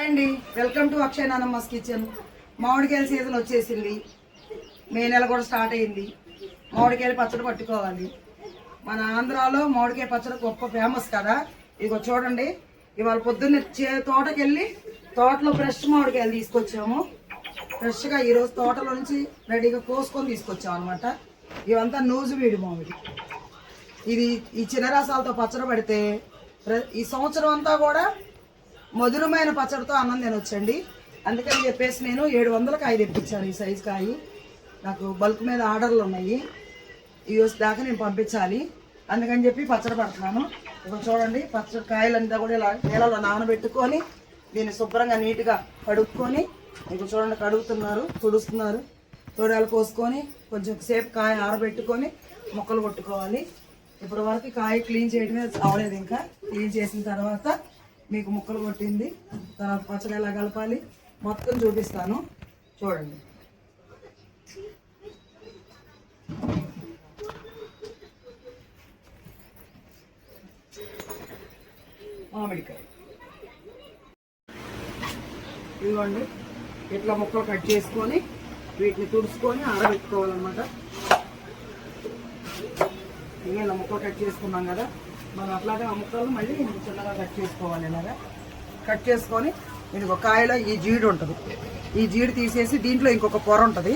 అండి welcome to Akshay నానమ్మస్ kitchen. మామిడికాయల సీజన్ వచ్చేసింది. మే నెల కూడా స్టార్ట్ అయింది. మామిడికాయలు పచ్చడి పట్టుకోవాలి. మన ఆంధ్రాలో మామిడికాయ పచ్చడి గొప్ప ఫేమస్ కదా. ఇదిగో చూడండి, ఇవాళ పొద్దున్నే తోటకి వెళ్ళి తోటలో ఫ్రెష్ మామిడికాయలు తీసుకొచ్చాము. ఫ్రెష్గా ఈరోజు తోటలో నుంచి రెడీగా కోసుకొని తీసుకొచ్చాము అనమాట. ఇవంతా నూజు వీడి మామిడి. ఇది ఈ చిన్న రసాలతో పచ్చడి పడితే ఈ సంవత్సరం అంతా కూడా మధురమైన పచ్చడితో అన్నం తినొచ్చండి. అందుకని చెప్పేసి నేను 700 కాయ తెప్పించాను. ఈ సైజు కాయ నాకు బల్క్ మీద ఆర్డర్లు ఉన్నాయి. ఈ రోజు దాకా నేను పంపించాలి. అందుకని చెప్పి పచ్చడి పడుతున్నాను. ఇప్పుడు చూడండి, పచ్చడి కాయలంతా కూడా ఇలా నీళ్ళలో నానబెట్టుకొని దీన్ని శుభ్రంగా నీట్గా కడుక్కొని, ఇప్పుడు చూడండి తుడుస్తున్నారు. తొడాలు కోసుకొని కొంచెం సేపు కాయ ఆరబెట్టుకొని ముక్కలు కొట్టుకోవాలి. ఇప్పటి వరకు కాయ క్లీన్ చేయడమే అవలేదు. ఇంకా క్లీన్ చేసిన తర్వాత మీకు ముక్కలు కొట్టింది, తర్వాత పచ్చడి ఎలా కలపాలి మొత్తం చూపిస్తాను. చూడండి, మామిడికాయ ఇదిగోండి, ఇట్లా ముక్కలు కట్ చేసుకొని వీటిని తుడుచుకొని ఆరబెట్టుకోవాలన్నమాట. ఇలా ముక్కలు కట్ చేసుకున్నాం కదా, మనం అట్లాగే ఆ ముక్కలు మళ్ళీ చిన్నగా కట్ చేసుకోవాలి. ఇలాగా కట్ చేసుకొని ఇది ఒక కాయలో ఈ జీడి ఉంటుంది. ఈ జీడి తీసేసి దీంట్లో ఇంకొక పొర ఉంటుంది.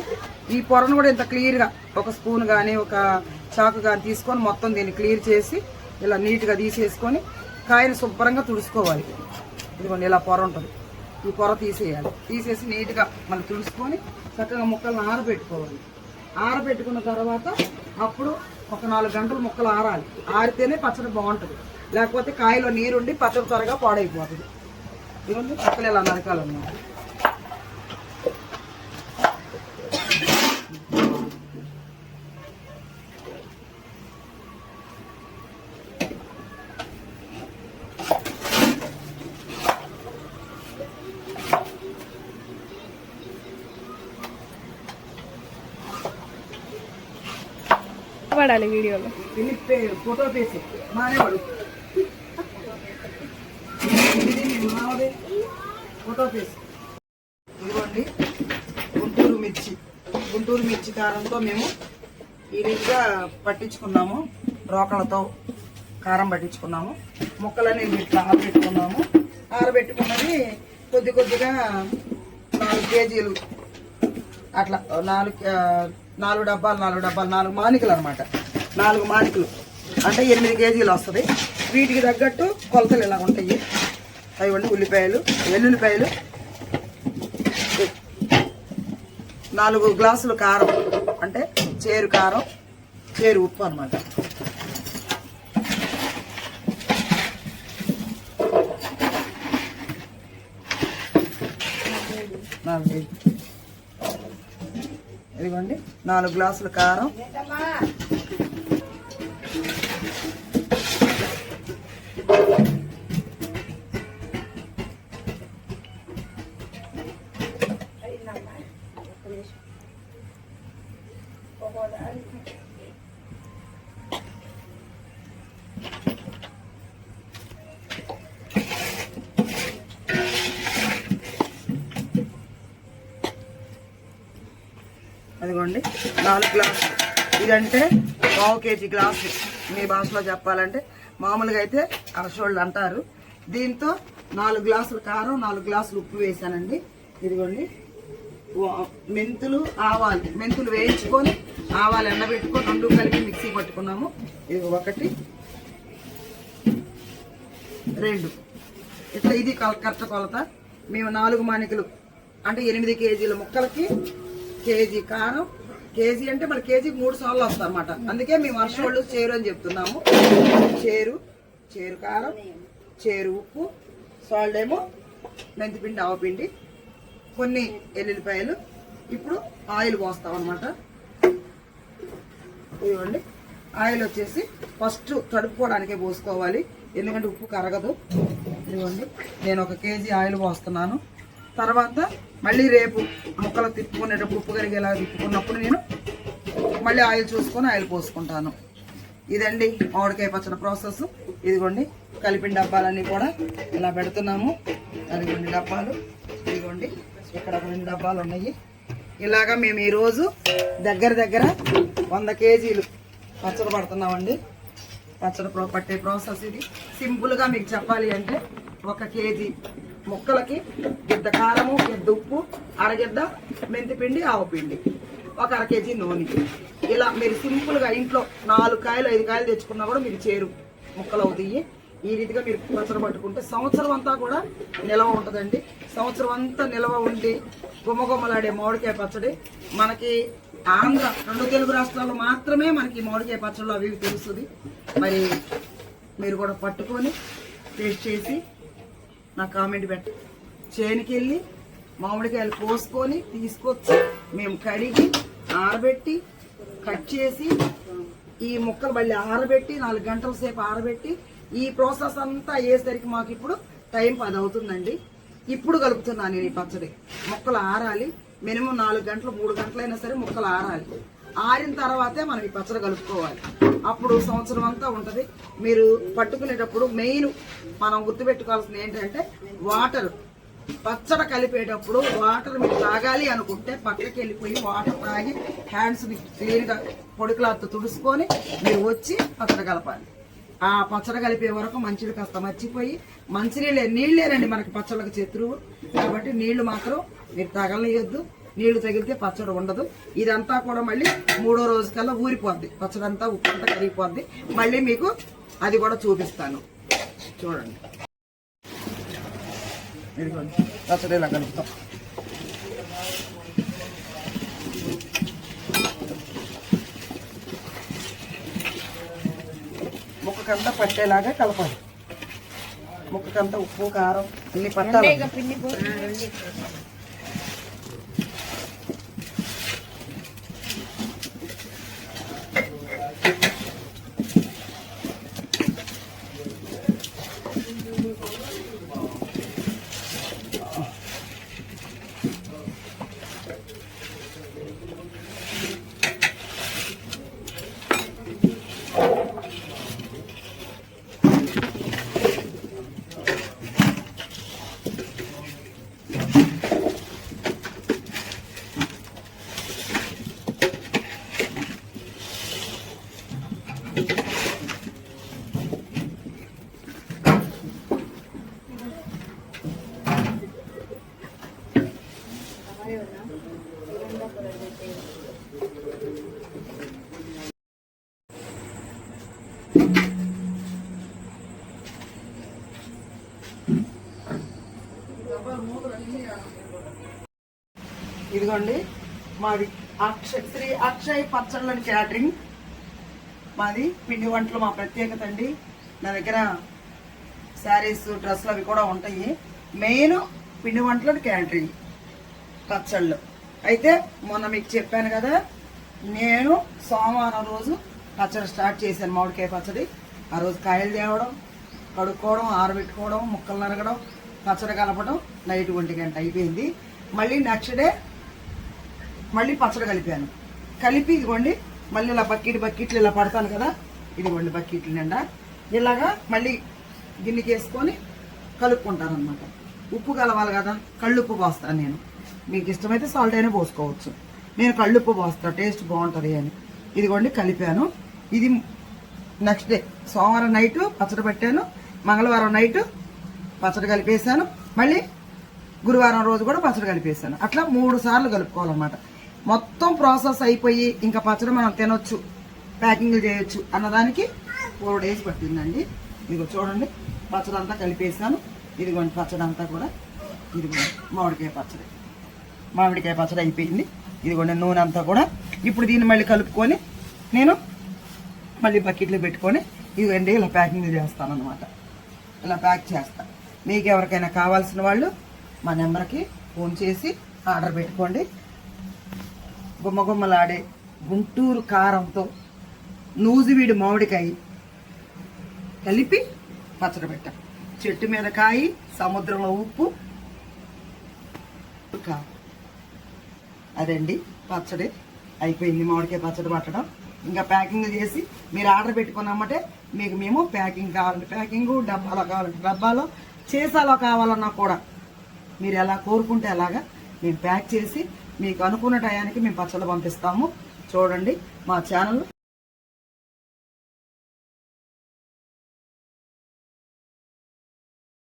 ఈ పొరను కూడా ఇంత క్లియర్గా ఒక స్పూన్ కానీ ఒక చాకు కానీ తీసుకొని మొత్తం దీన్ని క్లియర్ చేసి ఇలా నీట్గా తీసేసుకొని కాయను శుభ్రంగా తుడుచుకోవాలి. ఇదిగోండి, ఇలా పొర ఉంటుంది. ఈ పొర తీసేయాలి. తీసేసి నీట్గా మళ్ళీ తుడుచుకొని చక్కగా ముక్కలను ఆరబెట్టుకోవాలి. ఆరబెట్టుకున్న తర్వాత అప్పుడు ఒక 4 గంటలు ముక్కలు ఆరాలి. ఆరితేనే పచ్చడి బాగుంటుంది. లేకపోతే కాయలో నీరుండి పచ్చడి త్వరగా పాడైపోతుంది. ఇవన్నీ ముక్కలు ఇలా నరకాలన్నమాట. పడాలి వీడియోలో ఫోటో తీసి మానే పడు ఫోటో తీసి. ఇదిగోండి, గుంటూరు మిర్చి కారంతో మేము ఈ రీతిగా పట్టించుకున్నాము. రోకలతో కారం పట్టించుకున్నాము. ముక్కలన్నీ ఇట్లా ఆరబెట్టుకున్నాము. ఆరబెట్టుకున్నది కొద్దిగా 4 కేజీలు అట్లా 4 డబ్బాలు 4 మానికలు అనమాట. 4 మానికలు అంటే 8 కేజీలు వస్తుంది. వీటికి తగ్గట్టు కొలతలు ఇలా ఉంటాయి. అవివ్వండి, ఉల్లిపాయలు, వెల్లుల్లిపాయలు, 4 గ్లాసులు కారం అంటే చేరు కారం, చేరు ఉప్పు అనమాట. ఇదిగోండి, 4 గ్లాసుల కారం, అదిగోండి 4 గ్లాసులు. ఇదంటే 1/2 కేజీ గ్లాసు. మీ భాషలో చెప్పాలంటే మామూలుగా అయితే అరసోళ్ళు అంటారు. దీంతో 4 గ్లాసులు కారం, 4 గ్లాసులు ఉప్పు వేసానండి. ఇదిగోండి, మెంతులు వేయించుకొని ఆవాలు ఎండబెట్టుకొని 2 కలిపి మిక్సీ పట్టుకున్నాము. ఇది 1 2 ఇట్లా ఇది కరెక్ట్ కొలత. మేము 4 మానికలు అంటే 8 కేజీల ముక్కలకి కేజీ కారం, కేజీ అంటే మన కేజీకి 3 సార్లు వస్తాయి అన్నమాట. అందుకే మేము వర్షోళ్ళు చేరు అని చెప్తున్నాము. చేరు కారం, చేరు ఉప్పు, సాల్ట్ ఏమో మెంతిపిండి, ఆవపిండి, కొన్ని ఎల్లుల్లిపాయలు. ఇప్పుడు ఆయిల్ పోస్తాం అనమాట. ఇవ్వండి, ఆయిల్ వచ్చేసి ఫస్ట్ తడుపుకోవడానికే పోసుకోవాలి, ఎందుకంటే ఉప్పు కరగదు. ఇవ్వండి, నేను 1 కేజీ ఆయిల్ పోస్తున్నాను. తర్వాత మళ్ళీ రేపు ముక్కలు తిప్పుకునేటప్పుడు ఉప్పు కరిగేలా తిప్పుకున్నప్పుడు నేను మళ్ళీ ఆయిల్ చూసుకొని ఆయిల్ పోసుకుంటాను. ఇదండి మామిడికాయ పచ్చడి ప్రాసెస్. ఇదిగోండి, కలిపిన డబ్బాలన్నీ కూడా ఇలా పెడుతున్నాము. అది 2 డబ్బాలు, ఇదిగోండి ఇక్కడ 2 డబ్బాలు ఉన్నాయి. ఇలాగా మేము ఈరోజు దగ్గర 100 కేజీలు పచ్చడి పడుతున్నామండి. పచ్చడి పట్టే ప్రాసెస్ ఇది. సింపుల్గా మీకు చెప్పాలి అంటే 1 కేజీ ముక్కలకి గిద్ద కారము, గిద్ద ఉప్పు, అరగిద్ద మెంతిపిండి, ఆవపిండి, 1 అర కేజీ నూనె. ఇలా మీరు సింపుల్గా ఇంట్లో 4 కాయలు 5 కాయలు తెచ్చుకున్నా కూడా మీరు చేరు ముక్కలు అవుతాయి. ఈ రీతిగా మీరు పచ్చడి పట్టుకుంటే సంవత్సరం అంతా కూడా నిల్వ ఉంటుందండి. సంవత్సరం అంతా నిల్వ ఉండి గుమ్మగుమ్మలాడే మామిడికాయ పచ్చడి మనకి ఆంధ్ర 2 తెలుగు రాష్ట్రాల్లో మాత్రమే మనకి మామిడికాయ పచ్చళ్ళు అవి తెలుస్తుంది. మరి మీరు కూడా పట్టుకొని టేస్ట్ చేసి నాకు కామెంట్ పెట్టి చేనుకి వెళ్ళి మామిడికాయలు కోసుకొని తీసుకొచ్చి మేము కడిగి ఆరబెట్టి కట్ చేసి ఈ ముక్కలు మళ్ళీ ఆరబెట్టి 4 గంటల సేపు ఆరబెట్టి ఈ ప్రాసెస్ అంతా అయ్యేసరికి మాకు ఇప్పుడు టైం 10 అవుతుందండి. ఇప్పుడు కలుపుతున్నాను నేను ఈ పచ్చడి. ముక్కలు ఆరాలి, మినిమం 4 గంటలు 3 గంటలైనా సరే ముక్కలు ఆరాలి. ఆరిన తర్వాతే మనం ఈ పచ్చడి కలుపుకోవాలి. అప్పుడు సంవత్సరం అంతా ఉంటుంది. మీరు పట్టుకునేటప్పుడు మెయిన్ మనం గుర్తుపెట్టుకోవాల్సింది ఏంటంటే వాటర్. పచ్చడి కలిపేటప్పుడు వాటర్ మీరు తాగాలి అనుకుంటే పక్కకి వెళ్ళిపోయి వాటర్ తాగి హ్యాండ్స్ క్లీన్గా పొడి క్లాత్ తుడుచుకొని మీరు వచ్చి పచ్చడి కలపాలి. ఆ పచ్చడి కలిపే వరకు మంచిది కాస్త మర్చిపోయి నీళ్ళేనండి మనకి పచ్చళ్ళకి శత్రువు. కాబట్టి నీళ్లు మాత్రం మీరు తగలనియొద్దు. నీళ్లు తగిలితే పచ్చడి ఉండదు. ఇదంతా కూడా మళ్ళీ 3వ రోజు కల్లా ఊరిపోద్ది. పచ్చడి అంతా ఉప్పు అంతా కరిగిపోద్ది. మళ్ళీ మీకు అది కూడా చూపిస్తాను, చూడండి. పచ్చడి ఇలా కలుపుతాం. ముక్కకంతా పట్టేలాగా కలపాలి. ముక్కకంతా ఉప్పు కారం అన్ని పట్టాలి. ఇదిగోండి మాది శ్రీ అక్షయ్ పచ్చళ్ళని క్యాటరింగ్. మాది పిండి వంటలు మా ప్రత్యేకత అండి. నా దగ్గర శారీస్, డ్రెస్సులు అవి కూడా ఉంటాయి. మెయిన్ పిండి వంటలు క్యాటరింగ్ పచ్చళ్ళు. అయితే మొన్న మీకు చెప్పాను కదా, నేను సోమవారం రోజు పచ్చడి స్టార్ట్ చేశాను, మామిడికాయ పచ్చడి. ఆ రోజు కాయలు తేవడం, కడుక్కోవడం, ఆరబెట్టుకోవడం, ముక్కలు నరగడం, పచ్చడి కలపడం నైట్ 1 గంట అయిపోయింది. మళ్ళీ నెక్స్ట్ డే మళ్ళీ పచ్చడి కలిపాను. కలిపి ఇదిగోండి మళ్ళీ ఇలా బకెట్లు ఇలా పడతాను కదా, ఇదిగోండి బకెట్లు నిండా ఇలాగా మళ్ళీ గిన్నెకి వేసుకొని కలుపుకుంటాను అనమాట. ఉప్పు కలవాలి కదా, కళ్ళుప్పు పోస్తాను నేను. మీకు ఇష్టమైతే సాల్ట్ అయినా పోసుకోవచ్చు. నేను కళ్ళుప్పు పోస్తాను, టేస్ట్ బాగుంటుంది అని. ఇదిగోండి కలిపాను. ఇది నెక్స్ట్ డే సోమవారం నైట్ పచ్చడి పెట్టాను, మంగళవారం నైట్ పచ్చడి కలిపేసాను, మళ్ళీ గురువారం రోజు కూడా పచ్చడి కలిపేసాను. అట్లా 3 సార్లు కలుపుకోవాలన్నమాట. మొత్తం ప్రాసెస్ అయిపోయి ఇంకా పచ్చడి మనం తినొచ్చు, ప్యాకింగ్ చేయొచ్చు అన్నదానికి 4 డేస్ పట్టిందండి. ఇదిగో చూడండి పచ్చడి అంతా కలిపేసాను. ఇదిగోండి పచ్చడి అంతా కూడా, ఇదిగోండి మామిడికాయ పచ్చడి అయిపోయింది. ఇదిగోండి నూనె అంతా కూడా. ఇప్పుడు దీన్ని మళ్ళీ కలుపుకొని నేను మళ్ళీ బకెట్లో పెట్టుకొని ఇదిగోండి ఇలా ప్యాకింగ్ చేస్తాను అనమాట. ఇలా ప్యాక్ చేస్తాను. మీకు ఎవరికైనా కావాల్సిన వాళ్ళు మా నెంబర్కి ఫోన్ చేసి ఆర్డర్ పెట్టుకోండి. గుమ్మగుమ్మలాడే గుంటూరు కారంతో నూజివీడి మామిడికాయ కలిపి పచ్చడి పెట్టాం. చెట్టు మీద కాయి, సముద్రంలో ఉప్పు, అదండి పచ్చడి అయిపోయింది. మామిడికాయ పచ్చడి పట్టడం ఇంకా ప్యాకింగ్ చేసి మీరు ఆర్డర్ పెట్టుకున్నామంటే మీకు మేము ప్యాకింగ్ కావాలంటే ప్యాకింగ్, డబ్బాలో కావాలంటే డబ్బాలో, సీసాలో కావాలన్నా కూడా మీరు ఎలా కోరుకుంటే అలాగా మేము ప్యాక్ చేసి మీకు అనుకున్న టయానికి మేము పచ్చళ్ళు పంపిస్తాము. చూడండి మా ఛానల్